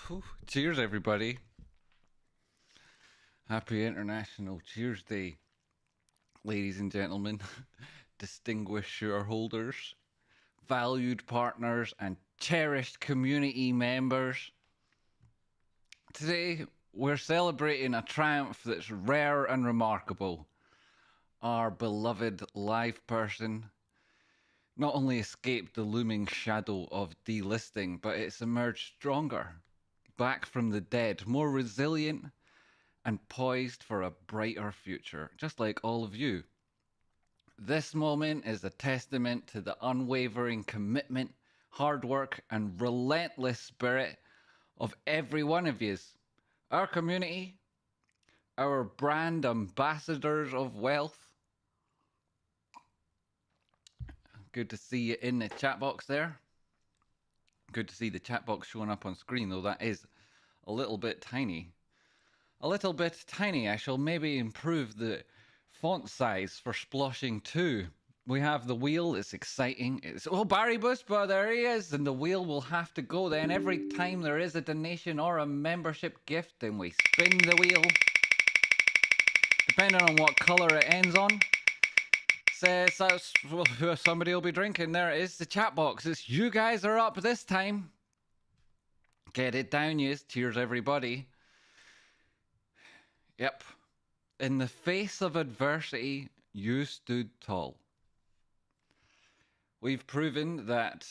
Whew. Cheers, everybody. Happy International Cheers Day, ladies and gentlemen, distinguished shareholders, valued partners, and cherished community members. Today, we're celebrating a triumph that's rare and remarkable. Our beloved live person not only escaped the looming shadow of delisting, but it's emerged stronger, back from the dead, more resilient, and poised for a brighter future, just like all of you. This moment is a testament to the unwavering commitment, hard work, and relentless spirit of every one of yous. Our community, our brand ambassadors of wealth. Good to see you in the chat box there. Good to see the chat box showing up on screen, though that is a little bit tiny. A little bit tiny. I shall maybe improve the font size for Sploshing 2. We have the wheel. It's exciting. Barry Buspa, there he is. And the wheel will have to go then. Every time there is a donation or a membership gift, then we spin the wheel. Depending on what colour it ends on. Says somebody will be drinking. There it is, the chat box. It's you guys are up this time. Get it down, yes. Cheers, everybody. Yep. In the face of adversity, you stood tall. We've proven that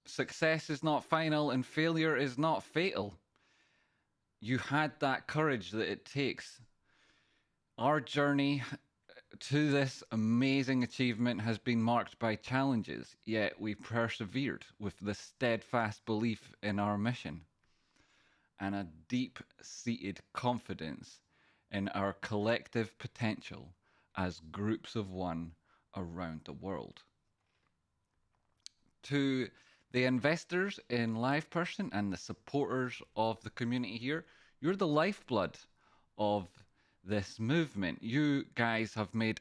success is not final and failure is not fatal. You had that courage that it takes. Our journey to this amazing achievement has been marked by challenges, yet we persevered with the steadfast belief in our mission and a deep-seated confidence in our collective potential as groups of one around the world. To the investors in LivePerson and the supporters of the community here, you're the lifeblood of this movement. You guys have made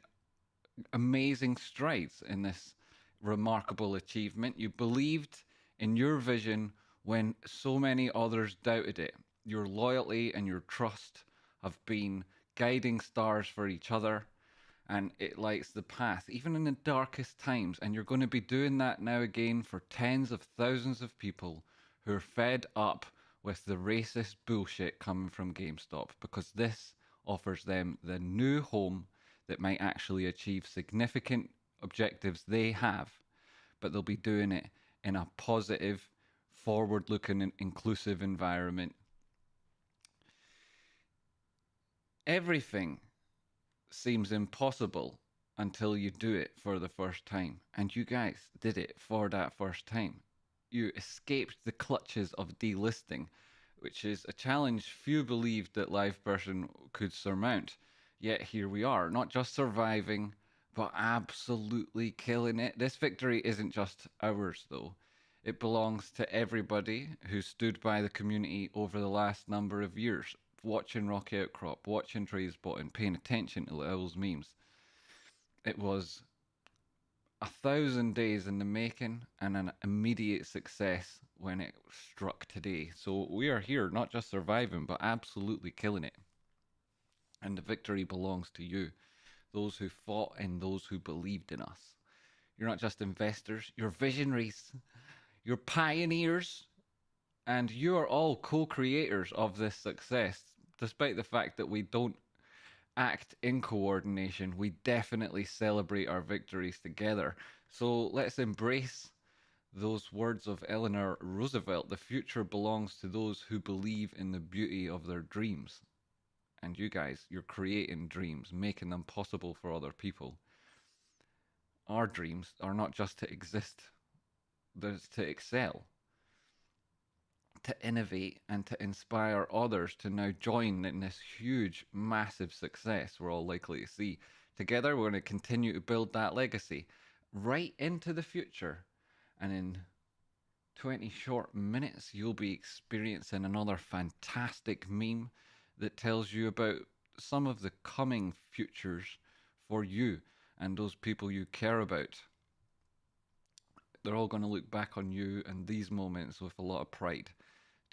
amazing strides in this remarkable achievement. You believed in your vision when so many others doubted it. Your loyalty and your trust have been guiding stars for each other, and it lights the path, even in the darkest times. And you're going to be doing that now again for tens of thousands of people who are fed up with the racist bullshit coming from GameStop, because this offers them the new home that might actually achieve significant objectives they have, but they'll be doing it in a positive, forward-looking and inclusive environment. Everything seems impossible until you do it for the first time, and you guys did it for that first time. You escaped the clutches of delisting, which is a challenge few believed that LivePerson could surmount. Yet here we are, not just surviving, but absolutely killing it. This victory isn't just ours, though. It belongs to everybody who stood by the community over the last number of years, watching Rocky Outcrop, watching Tradesploshing, paying attention to Owl's memes. It was 1,000 days in the making and an immediate success when it struck today. So we are here, not just surviving, but absolutely killing it. And the victory belongs to you, those who fought and those who believed in us. You're not just investors, you're visionaries, you're pioneers, and you are all co-creators of this success. Despite the fact that we don't act in coordination, we definitely celebrate our victories together. So let's embrace those words of Eleanor Roosevelt: the future belongs to those who believe in the beauty of their dreams. And you guys, you're creating dreams, making them possible for other people. Our dreams are not just to exist, they're to excel, to innovate, and to inspire others to now join in this huge, massive success we're all likely to see. Together, we're going to continue to build that legacy right into the future. And in 20 short minutes, you'll be experiencing another fantastic meme that tells you about some of the coming futures for you and those people you care about. They're all going to look back on you and these moments with a lot of pride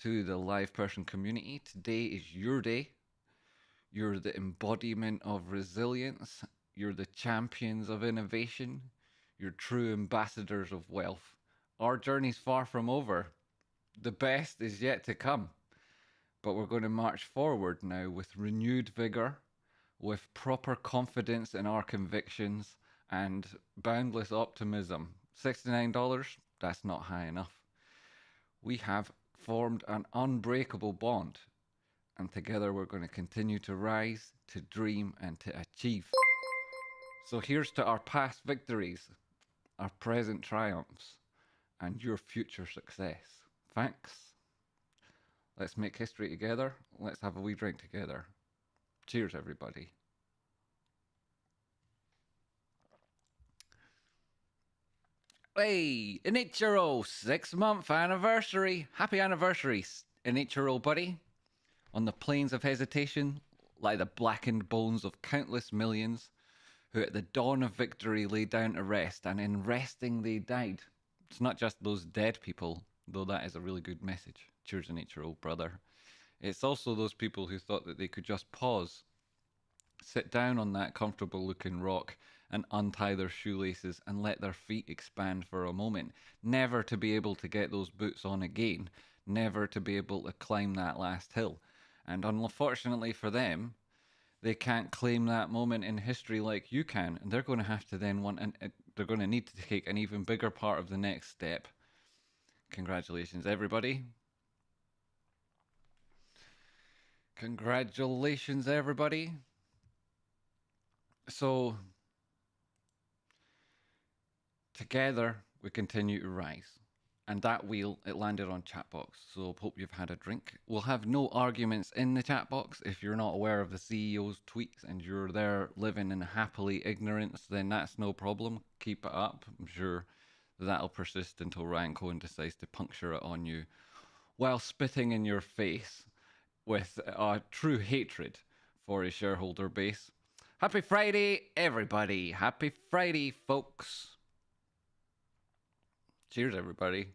to the live person community. Today is your day. You're the embodiment of resilience. You're the champions of innovation. You're true ambassadors of wealth. Our journey's far from over. The best is yet to come. But we're going to march forward now with renewed vigor, with proper confidence in our convictions, and boundless optimism. $69, that's not high enough. We have formed an unbreakable bond, and together we're going to continue to rise, to dream, and to achieve. So here's to our past victories, our present triumphs, and your future success. Thanks. Let's make history together. Let's have a wee drink together. Cheers, everybody. Hey, Inichiro, 6-month anniversary. Happy anniversary, Inichiro, buddy. On the plains of hesitation lie the blackened bones of countless millions who at the dawn of victory lay down to rest, and in resting they died. It's not just those dead people, though that is a really good message. Cheers, Inichiro, brother. It's also those people who thought that they could just pause, sit down on that comfortable looking rock and untie their shoelaces and let their feet expand for a moment, never to be able to get those boots on again, never to be able to climb that last hill. And unfortunately for them, they can't claim that moment in history like you can, and they're going to have to then they're going to need to take an even bigger part of the next step. Congratulations, everybody. Congratulations, everybody. So, together we continue to rise. And that wheel, it landed on chat box. So hope you've had a drink. We'll have no arguments in the chat box. If you're not aware of the CEO's tweets and you're there living in happily ignorance, then that's no problem. Keep it up. I'm sure that'll persist until Ryan Cohen decides to puncture it on you while spitting in your face with a true hatred for his shareholder base. Happy Friday, everybody. Happy Friday, folks. Cheers, everybody.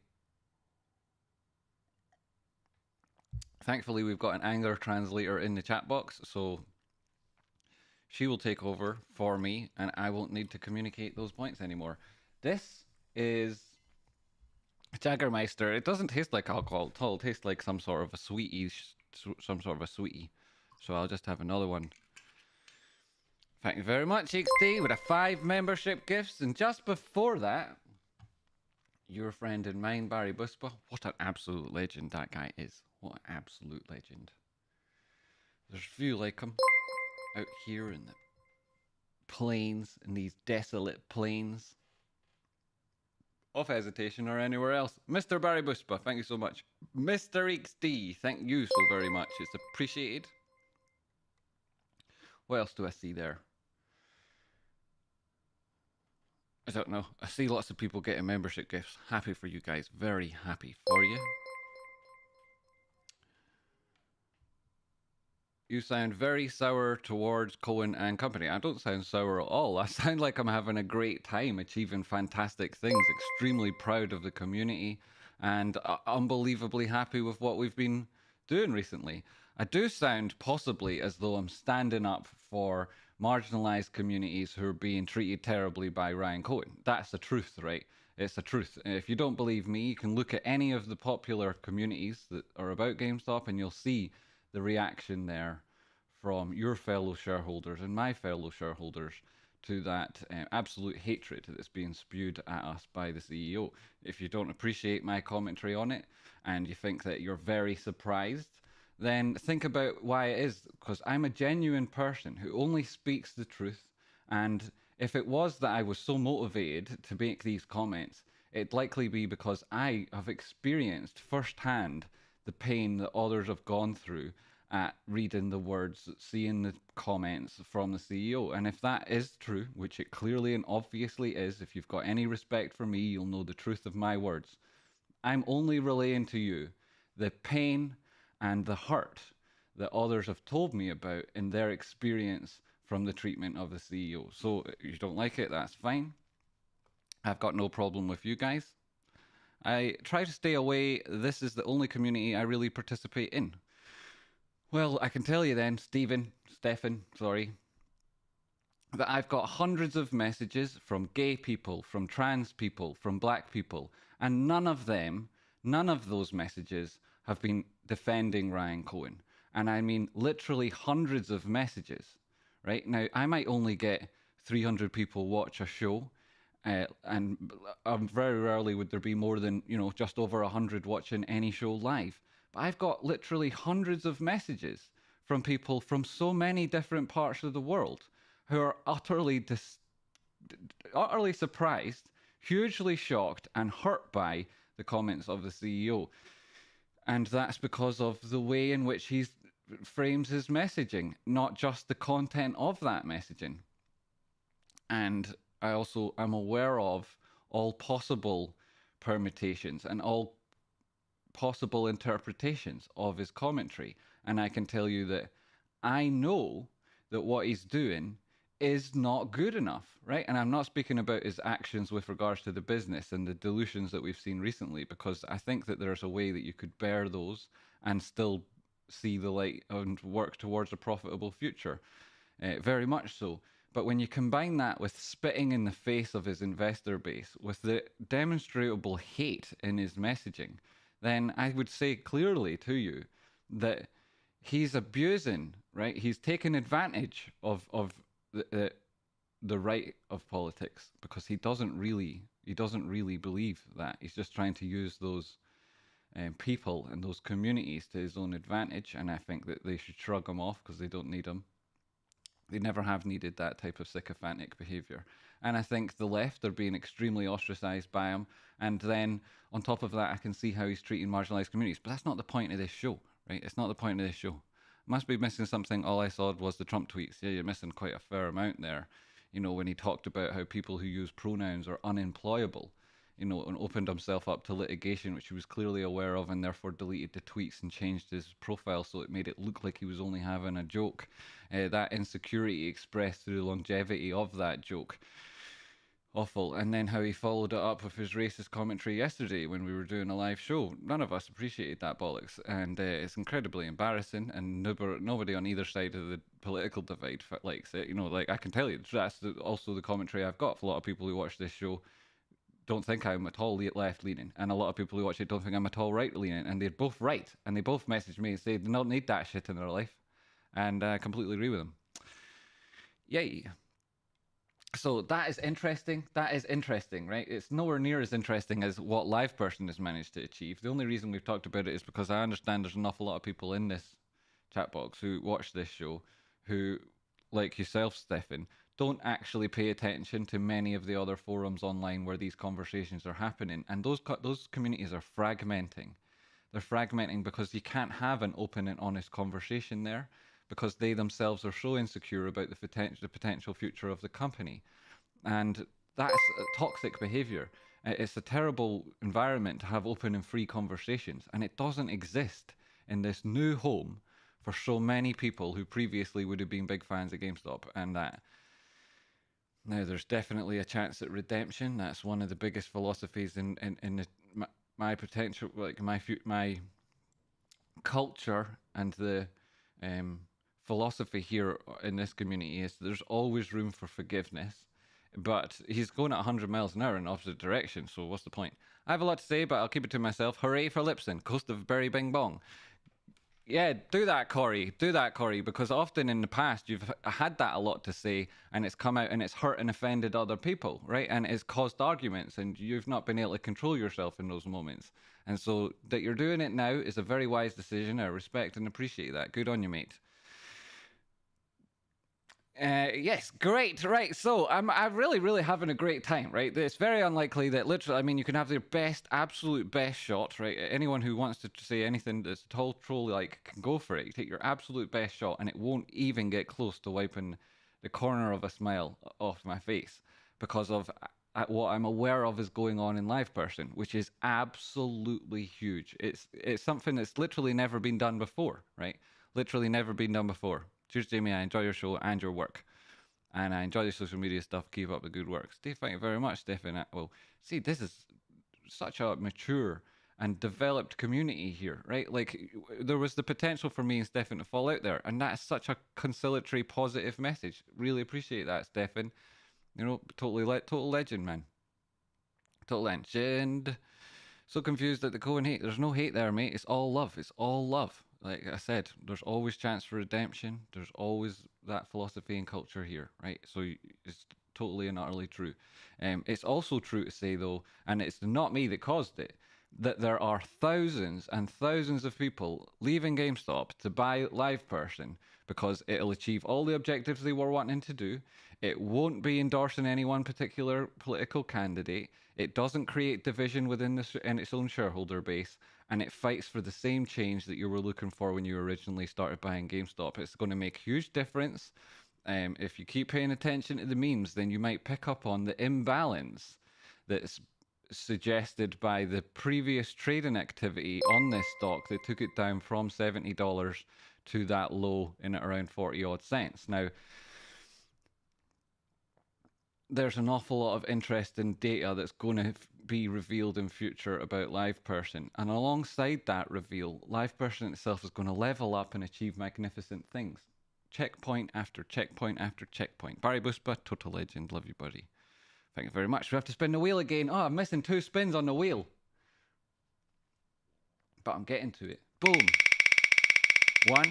Thankfully, we've got an anger translator in the chat box, so she will take over for me, and I won't need to communicate those points anymore. This is Jagermeister. It doesn't taste like alcohol at all. It tastes like some sort of a sweetie. So I'll just have another one. Thank you very much, XD, with a 5 membership gifts. And just before that, your friend and mine, Barry Buspa. What an absolute legend that guy is. What an absolute legend. There's few like him out here in the plains, in these desolate plains of hesitation or anywhere else. Mr. Barry Buspa, thank you so much. Mr. XD, thank you so very much. It's appreciated. What else do I see there? I don't know. I see lots of people getting membership gifts. Happy for you guys. Very happy for you. You sound very sour towards Cohen and company. I don't sound sour at all. I sound like I'm having a great time achieving fantastic things, extremely proud of the community, and unbelievably happy with what we've been doing recently. I do sound possibly as though I'm standing up for marginalized communities who are being treated terribly by Ryan Cohen. That's the truth, right? It's the truth. If you don't believe me, you can look at any of the popular communities that are about GameStop and you'll see the reaction there from your fellow shareholders and my fellow shareholders to that absolute hatred that's being spewed at us by the CEO. If you don't appreciate my commentary on it and you think that you're very surprised, then think about why it is, because I'm a genuine person who only speaks the truth. And if it was that I was so motivated to make these comments, it'd likely be because I have experienced firsthand the pain that others have gone through at reading the words, seeing the comments from the CEO. And if that is true, which it clearly and obviously is, if you've got any respect for me, you'll know the truth of my words. I'm only relaying to you the pain and the hurt that others have told me about in their experience from the treatment of the CEO. So if you don't like it, that's fine. I've got no problem with you guys. I try to stay away. This is the only community I really participate in. Well, I can tell you then, Stefan, sorry, that I've got hundreds of messages from gay people, from trans people, from black people, and none of those messages have been defending Ryan Cohen. And I mean literally hundreds of messages, right? Now, I might only get 300 people watch a show, and very rarely would there be more than, just over 100 watching any show live. But I've got literally hundreds of messages from people from so many different parts of the world who are utterly surprised, hugely shocked, and hurt by the comments of the CEO. And that's because of the way in which he frames his messaging, not just the content of that messaging. And I also am aware of all possible permutations and all possible interpretations of his commentary. And I can tell you that I know that what he's doing is not good enough, right? And I'm not speaking about his actions with regards to the business and the dilutions that we've seen recently, because I think that there's a way that you could bear those and still see the light and work towards a profitable future. Very much so. But when you combine that with spitting in the face of his investor base, with the demonstrable hate in his messaging, then I would say clearly to you that he's abusing, right? He's taking advantage of the right of politics, because he doesn't really believe that. He's just trying to use those people and those communities to his own advantage, and I think that they should shrug him off because they don't need him. They never have needed that type of sycophantic behaviour. And I think the left are being extremely ostracised by him. And then on top of that, I can see how he's treating marginalised communities. But that's not the point of this show, right? It's not the point of this show. Must be missing something. All I saw was the Trump tweets. Yeah, you're missing quite a fair amount there. When he talked about how people who use pronouns are unemployable, and opened himself up to litigation, which he was clearly aware of, and therefore deleted the tweets and changed his profile so it made it look like he was only having a joke. That insecurity expressed through the longevity of that joke. Awful. And then how he followed it up with his racist commentary yesterday when we were doing a live show. None of us appreciated that bollocks, and it's incredibly embarrassing, and nobody on either side of the political divide likes it. Like, I can tell you, that's also the commentary I've got. For a lot of people who watch this show don't think I'm at all left-leaning, and a lot of people who watch it don't think I'm at all right-leaning, and they're both right, and they both message me and say they don't need that shit in their life, and I completely agree with them. Yay. So that is interesting. That is interesting, right? It's nowhere near as interesting as what LivePerson has managed to achieve. The only reason we've talked about it is because I understand there's an awful lot of people in this chat box who watch this show who, like yourself, Stefan, don't actually pay attention to many of the other forums online where these conversations are happening. And those communities are fragmenting. They're fragmenting because you can't have an open and honest conversation there, because they themselves are so insecure about the potential future of the company. And that's a toxic behavior. It's a terrible environment to have open and free conversations. And it doesn't exist in this new home for so many people who previously would have been big fans of GameStop and that. Now, there's definitely a chance at redemption. That's one of the biggest philosophies in my potential, like my culture, and the philosophy here in this community is there's always room for forgiveness. But he's going at 100 miles an hour in the opposite direction, so what's the point? I have a lot to say, but I'll keep it to myself. Hooray for Lipson, coast of Berry Bing Bong. Yeah, do that, Corey. Do that, Corey, because often in the past you've had that a lot to say, and it's come out and it's hurt and offended other people, right? And it's caused arguments, and you've not been able to control yourself in those moments. And so that you're doing it now is a very wise decision. I respect and appreciate that. Good on you, mate. Yes, great, right. So I'm really having a great time, right? It's very unlikely that literally, I mean, you can have your absolute best shot, right? Anyone who wants to say anything that's at all troll-like can go for it. You take your absolute best shot, and it won't even get close to wiping the corner of a smile off my face because of what I'm aware of is going on in LivePerson, which is absolutely huge. It's something that's literally never been done before, right? Literally never been done before. Cheers, Jamie. I enjoy your show and your work. And I enjoy the social media stuff. Keep up the good work. Steve, thank you very much, Stefan. Well, see, this is such a mature and developed community here, right? Like, there was the potential for me and Stefan to fall out there, and that's such a conciliatory, positive message. Really appreciate that, Stefan. You know, total legend, man. Total legend. So confused at the Cohen hate. There's no hate there, mate. It's all love. It's all love. Like I said, there's always chance for redemption. There's always that philosophy and culture here, right? So it's totally and utterly true. It's also true to say, though, and it's not me that caused it, that there are thousands and thousands of people leaving GameStop to buy LivePerson because it'll achieve all the objectives they were wanting to do. It won't be endorsing any one particular political candidate. It doesn't create division within in its own shareholder base, and it fights for the same change that you were looking for when you originally started buying GameStop. It's going to make a huge difference. If you keep paying attention to the memes, then you might pick up on the imbalance that's suggested by the previous trading activity on this stock that took it down from $70 to that low in around 40 odd cents. Now, there's an awful lot of interesting data that's going to be revealed in future about LivePerson, and alongside that reveal, LivePerson itself is going to level up and achieve magnificent things. Checkpoint after checkpoint after checkpoint. Barry Buspa, total legend, love you, buddy. Thank you very much. We have to spin the wheel again. Oh, I'm missing 2 spins on the wheel. But I'm getting to it. Boom. 1. I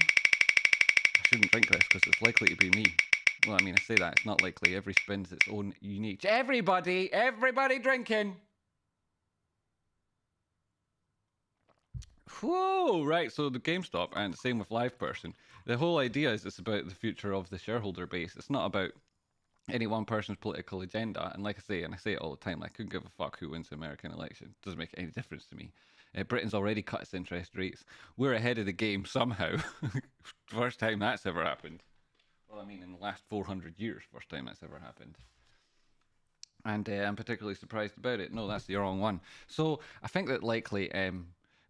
shouldn't drink this because it's likely to be me. Well, I mean, I say that. It's not likely. Every spin's its own unique. Everybody drinking. Whoa, right. So the GameStop, and the same with LivePerson. The whole idea is it's about the future of the shareholder base. It's not about any one person's political agenda. And like I say, and I say it all the time, I couldn't give a fuck who wins the American election. It doesn't make any difference to me. Britain's already cut its interest rates. We're ahead of the game somehow. First time that's ever happened. Well, I mean, in the last 400 years, first time that's ever happened. And I'm particularly surprised about it. No, that's the wrong one. So I think that likely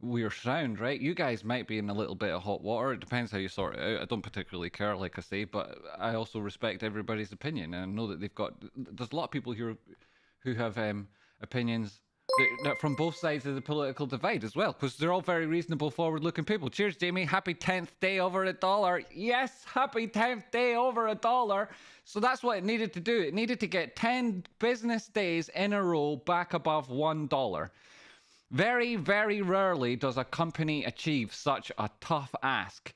we're sound, right? You guys might be in a little bit of hot water. It depends how you sort it out. I don't particularly care, like I say, but I also respect everybody's opinion. And I know that there's a lot of people here who have opinions that from both sides of the political divide as well, because they're all very reasonable, forward-looking people. Cheers, Jamie. Happy 10th day over $1. Yes, happy 10th day over $1. So that's what it needed to do. It needed to get 10 business days in a row back above $1. Very, very rarely does a company achieve such a tough ask.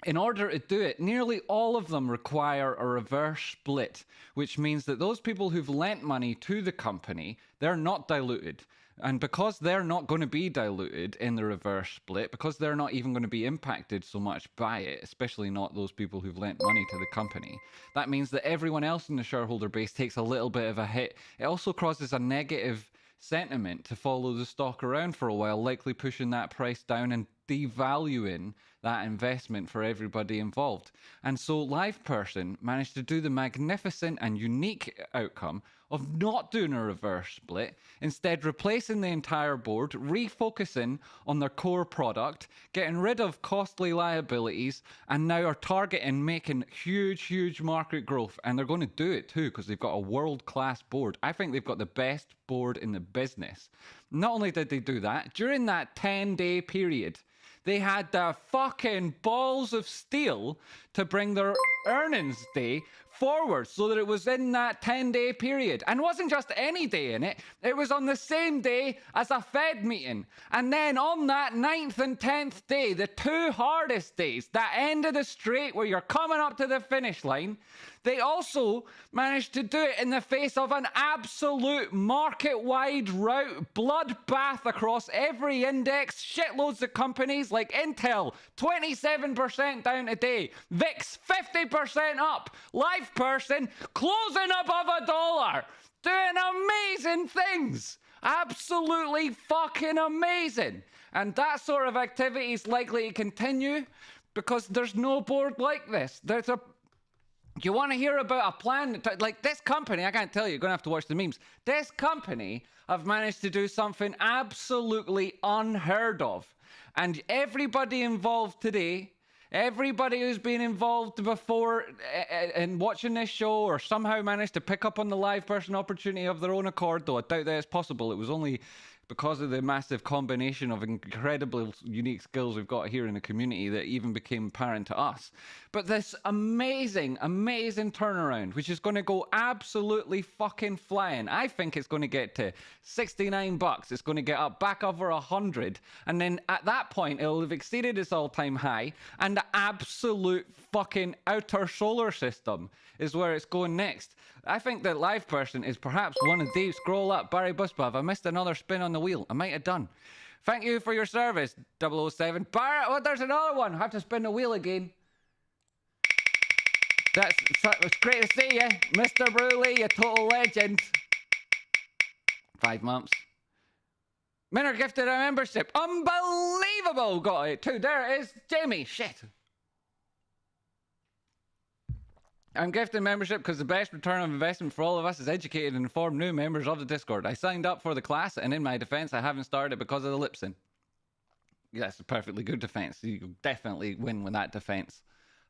In order to do it, nearly all of them require a reverse split, which means that those people who've lent money to the company, they're not diluted. And because they're not going to be diluted in the reverse split, because they're not even going to be impacted so much by it, especially not those people who've lent money to the company, that means that everyone else in the shareholder base takes a little bit of a hit. It also causes a negative sentiment to follow the stock around for a while, likely pushing that price down and devaluing that investment for everybody involved. And so LivePerson managed to do the magnificent and unique outcome of not doing a reverse split, instead replacing the entire board, refocusing on their core product, getting rid of costly liabilities, and now are targeting making huge market growth. And they're going to do it too, because they've got a world-class board. I think they've got the best board in the business. Not only did they do that, during that 10-day period, they had the fucking balls of steel to bring their earnings day forward so that it was in that 10-day period. And it wasn't just any day in it. It was on the same day as a Fed meeting. And then on that 9th and 10th day, the 2 hardest days, that end of the straight where you're coming up to the finish line, they also managed to do it in the face of an absolute market-wide rout, bloodbath across every index, shitloads of companies like Intel, 27% down today, VIX 50% up, LivePerson closing above $1, doing amazing things. Absolutely fucking amazing. And that sort of activity is likely to continue because there's no board like this. You want to hear about a plan? Like this company, I can't tell you, you're going to have to watch the memes. This company have managed to do something absolutely unheard of. And everybody involved today Everybody who's been involved before in watching this show or somehow managed to pick up on the live person opportunity of their own accord, though I doubt that it's possible. It was only because of the massive combination of incredibly unique skills we've got here in the community that even became apparent to us. But this amazing, amazing turnaround, which is going to go absolutely fucking flying. I think it's going to get to $69. It's going to get up back over 100. And then at that point, it'll have exceeded its all-time high. And the absolute fucking outer solar system is where it's going next. I think that live person is perhaps one of these. Scroll up, Barry Busbav. I missed another spin on the wheel. I might have done. Thank you for your service, 007. Barrett, oh, there's another one. I have to spin the wheel again. It's great to see you, Mr. Bruley, you total legend. 5 months. Men are gifted a membership. Unbelievable! Got it too. There it is. Jamie, shit. I'm gifting membership because the best return on investment for all of us is educated and informed new members of the Discord. I signed up for the class, and in my defense, I haven't started because of the lip sync. That's a perfectly good defense. You definitely win with that defense.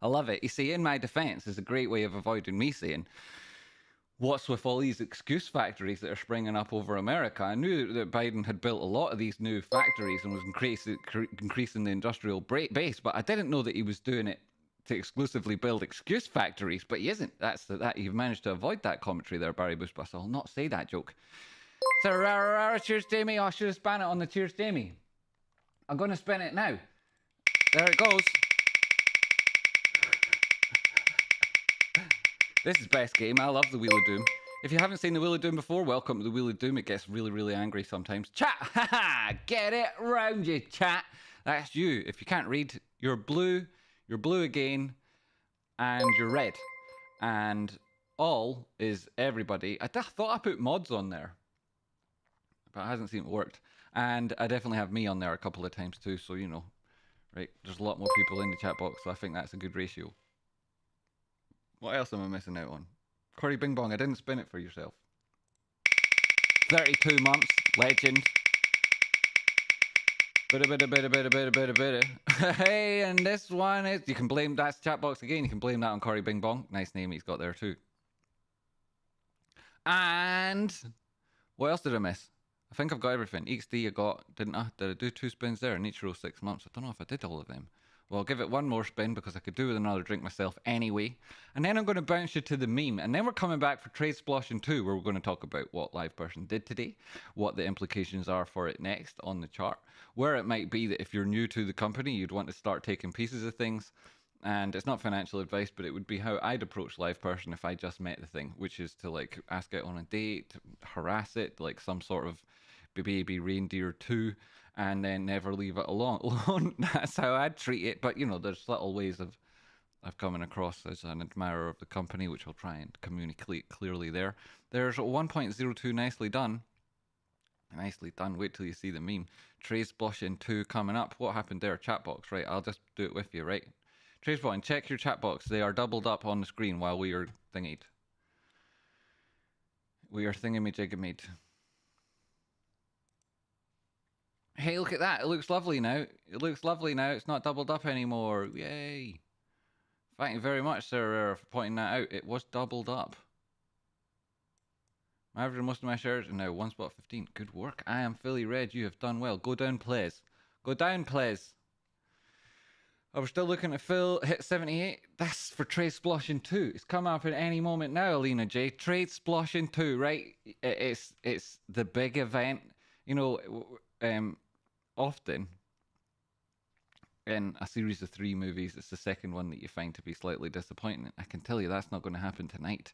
I love it. You see, in my defense is a great way of avoiding me saying, what's with all these excuse factories that are springing up over America? I knew that Biden had built a lot of these new factories and was increasing the industrial base, but I didn't know that he was doing it to exclusively build excuse factories, but he isn't. That you've managed to avoid that commentary there, Barry Bushbus. I'll not say that joke. So, cheers, Jamie. Oh, I should have spun it on the cheers, Jamie. I'm going to spin it now. There it goes. This is best game. I love the Wheel of Doom. If you haven't seen the Wheel of Doom before, welcome to the Wheel of Doom. It gets really, really angry sometimes. Chat! Haha! Get it round you, chat. That's you. If you can't read, you're blue again, and you're red. And all is everybody. I thought I put mods on there, but it hasn't seemed to work. And I definitely have me on there a couple of times too, so you know, right? There's a lot more people in the chat box, so I think that's a good ratio. What else am I missing out on? Corey Bing Bong, I didn't spin it for yourself. 32 months, legend. Hey, and this one is, you can blame, that's chat box again, you can blame that on Corey Bing Bong. Nice name he's got there too. And what else did I miss? I think I've got everything. XD I got, didn't I? Did I do 2 spins there? Nichiro 6 months. I don't know if I did all of them. Well, I'll give it one more spin because I could do with another drink myself anyway. And then I'm going to bounce you to the meme. And then we're coming back for Tradesploshing 2, where we're going to talk about what live person did today, what the implications are for it next on the chart, where it might be that if you're new to the company, you'd want to start taking pieces of things. And it's not financial advice, but it would be how I'd approach live person if I just met the thing, which is to like ask it on a date, harass it, like some sort of baby reindeer 2, and then never leave it alone. That's how I'd treat it. But you know, there's little ways of coming across as an admirer of the company, which I'll try and communicate clearly there. There's 1.02, nicely done. Nicely done. Wait till you see the meme. Tradesploshing 2 coming up. What happened there? Chat box, right? I'll just do it with you, right? Tradesploshing, check your chat box. They are doubled up on the screen while we are thingied. We are thingamajiggamade. Hey, look at that. It looks lovely now. It looks lovely now. It's not doubled up anymore. Yay. Thank you very much, sir, for pointing that out. It was doubled up. My average most of my shares are now 1 spot 15. Good work. I am Philly Red. You have done well. Go down, please. Go down, please. Oh, we're still looking at Phil. Hit 78. That's for Tradesploshing 2. It's coming up at any moment now, Alina J. Tradesploshing 2, right? It's the big event. You know, often in a series of 3 movies, it's the second one that you find to be slightly disappointing. I can tell you that's not going to happen tonight.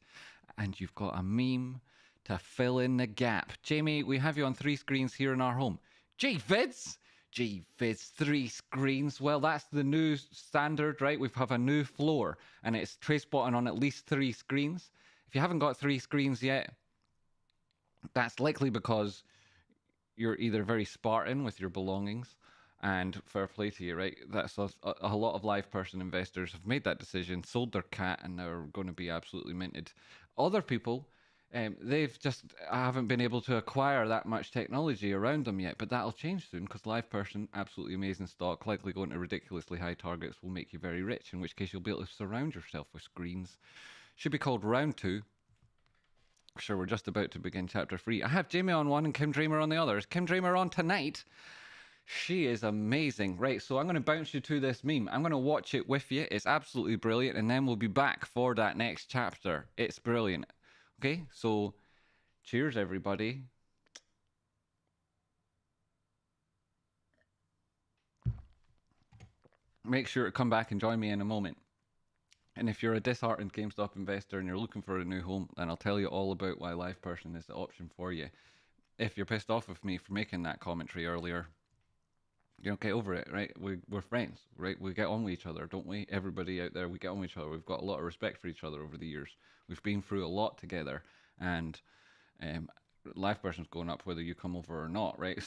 And you've got a meme to fill in the gap. Jamie, we have you on 3 screens here in our home. G-Vids! G-Vids, 3 screens. Well, that's the new standard, right? We have a new floor, and it's Tradespotting on at least 3 screens. If you haven't got 3 screens yet, that's likely because you're either very Spartan with your belongings, and fair play to you, right? That's a lot of live person investors have made that decision, sold their cat, and they're going to be absolutely minted. Other people, They've just haven't been able to acquire that much technology around them yet, but that'll change soon because live person, absolutely amazing stock, likely going to ridiculously high targets, will make you very rich, in which case you'll be able to surround yourself with screens. Should be called round two. Sure, we're just about to begin chapter 3. I have Jamie on one and Kim Dreamer on the other. Is Kim Dreamer on tonight? She is amazing. Right, so I'm going to bounce you to this meme. I'm going to watch it with you. It's absolutely brilliant, and then we'll be back for that next chapter. It's brilliant. Okay, so cheers, everybody. Make sure to come back and join me in a moment. And if you're a disheartened GameStop investor and you're looking for a new home, then I'll tell you all about why live person is the option for you. If you're pissed off with me for making that commentary earlier, get over it, right? We're friends, right? We get on with each other, don't we? Everybody out there, we get on with each other. We've got a lot of respect for each other over the years. We've been through a lot together, and live person's going up whether you come over or not, right?